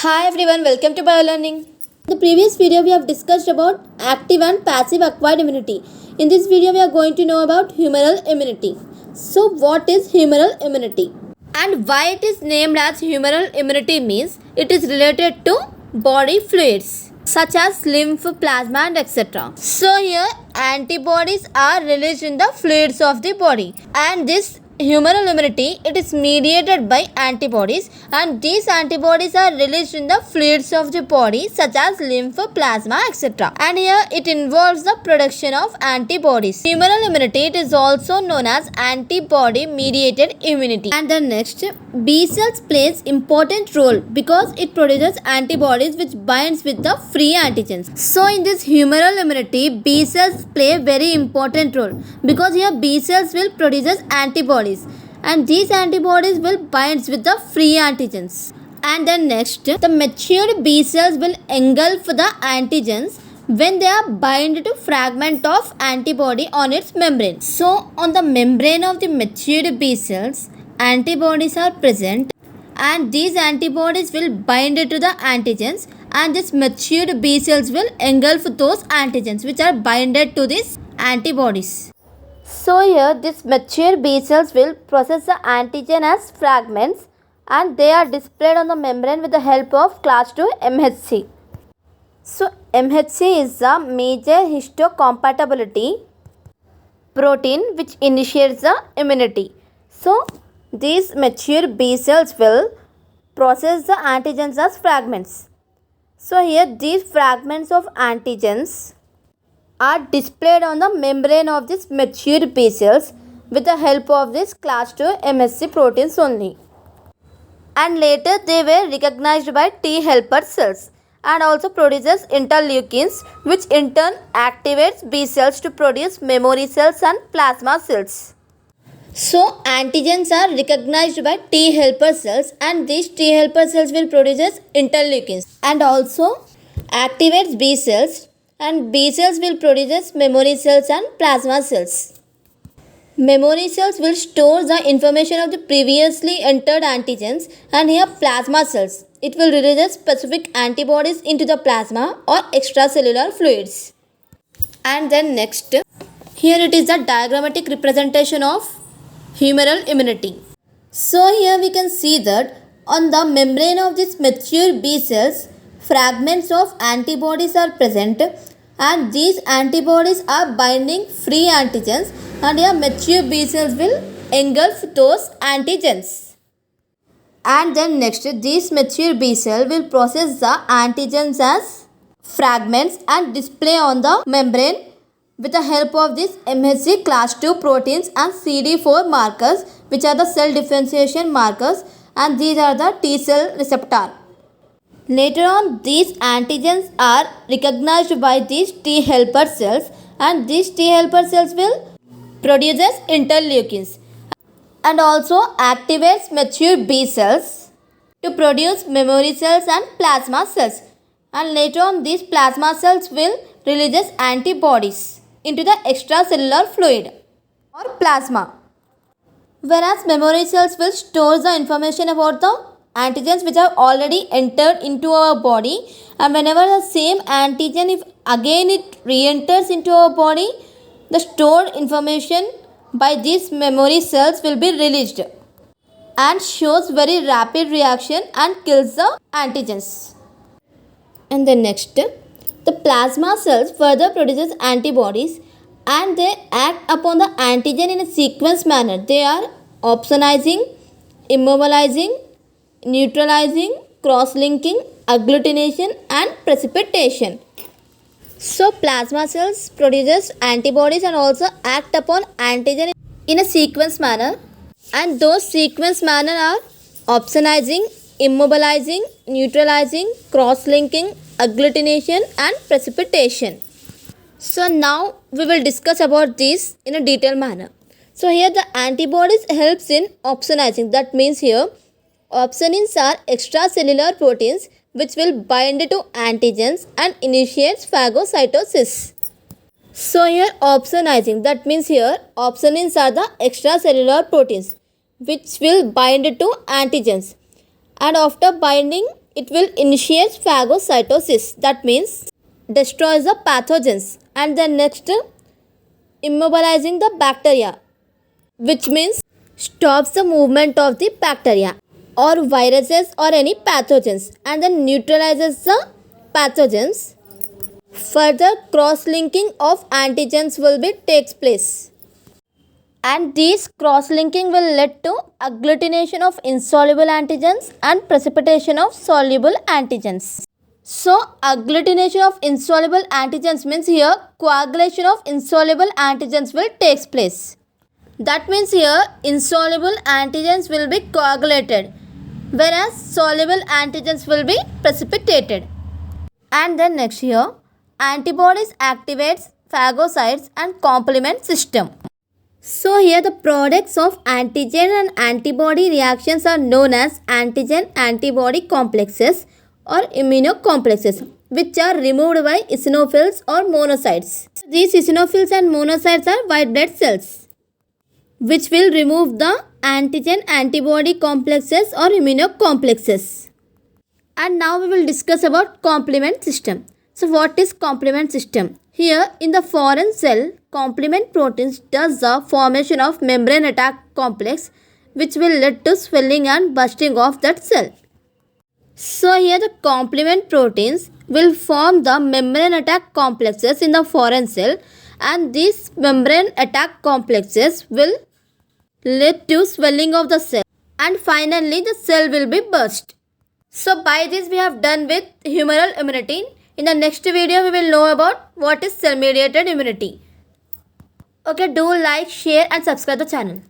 Hi everyone, welcome to BioLearning. In the previous video we have discussed about active and passive acquired immunity. In this video we are going to know about humoral immunity. So what is humoral immunity? And why it is named as humoral immunity means it is related to body fluids such as lymph, plasma and etc. So here antibodies are released in the fluids of the body, and this humoral immunity, it is mediated by antibodies, and these antibodies are released in the fluids of the body such as lymph, plasma etc. And here it involves the production of antibodies. Humoral immunity, it is also known as antibody mediated immunity. And the next, B cells plays important role because it produces antibodies which binds with the free antigens. So in this humoral immunity, B cells play a very important role because here B cells will produce antibodies, and these antibodies will bind with the free antigens. And then next, the matured B cells will engulf the antigens when they are bind to fragment of antibody on its membrane. So on the membrane of the matured B cells, antibodies are present, and these antibodies will bind to the antigens, and this matured B cells will engulf those antigens which are binded to these antibodies. So here this mature B cells will process the antigen as fragments, and they are displayed on the membrane with the help of class II MHC. So MHC is the major histocompatibility protein which initiates the immunity. So these mature B cells will process the antigens as fragments. So here these fragments of antigens are displayed on the membrane of this mature B cells with the help of this class II MHC proteins only. And later they were recognized by T helper cells and also produces interleukins, which in turn activates B cells to produce memory cells and plasma cells. So antigens are recognized by T helper cells, and these T helper cells will produce interleukins and also activates B cells, and B cells will produce memory cells and plasma cells. Memory cells will store the information of the previously entered antigens, and here plasma cells, it will release specific antibodies into the plasma or extracellular fluids. And then next, here it is the diagrammatic representation of humoral immunity. So here we can see that on the membrane of this mature B cells, fragments of antibodies are present, and these antibodies are binding free antigens, and here mature B cells will engulf those antigens. And then next, this mature B cell will process the antigens as fragments and display on the membrane with the help of this MHC class II proteins and CD4 markers, which are the cell differentiation markers, and these are the T cell receptor. Later on, these antigens are recognized by these T helper cells, and these T helper cells will produce interleukins and also activates mature B cells to produce memory cells and plasma cells. And later on, these plasma cells will release antibodies into the extracellular fluid or plasma. Whereas memory cells will store the information about the antigens which have already entered into our body, and whenever the same antigen, if again it re-enters into our body, the stored information by these memory cells will be released and shows very rapid reaction and kills the antigens. And then next, the plasma cells further produces antibodies, and they act upon the antigen in a sequence manner. They are opsonizing, immobilizing, neutralizing, cross-linking, agglutination and precipitation. So plasma cells produces antibodies and also act upon antigen in a sequence manner, and those sequence manner are opsonizing, immobilizing, neutralizing, cross-linking, agglutination and precipitation. So now we will discuss about these in a detailed manner. So here the antibodies helps in opsonizing. That means here opsonins are extracellular proteins which will bind to antigens and initiates phagocytosis. So here opsonizing, that means here opsonins are the extracellular proteins which will bind to antigens, and after binding it will initiate phagocytosis, that means destroys the pathogens, and then next immobilizing the bacteria, which means stops the movement of the bacteria or viruses or any pathogens, and then neutralizes the pathogens. Further cross-linking of antigens will be takes place, and these cross-linking will lead to agglutination of insoluble antigens and precipitation of soluble antigens. So agglutination of insoluble antigens means here coagulation of insoluble antigens will takes place. That means here insoluble antigens will be coagulated, whereas soluble antigens will be precipitated. And then next here, antibodies activates phagocytes and complement system. So here the products of antigen and antibody reactions are known as antigen-antibody complexes or immunocomplexes, which are removed by eosinophils or monocytes. These eosinophils and monocytes are white blood cells, which will remove the antigen-antibody complexes or immunocomplexes. And now we will discuss about complement system. So what is complement system? Here in the foreign cell, complement proteins does the formation of membrane attack complex, which will lead to swelling and bursting of that cell. So here the complement proteins will form the membrane attack complexes in the foreign cell, and these membrane attack complexes will lead to swelling of the cell, and finally the cell will be burst. So by this we have done with humoral immunity. In the next video we will know about what is cell mediated immunity. Okay, do like, share and subscribe the channel.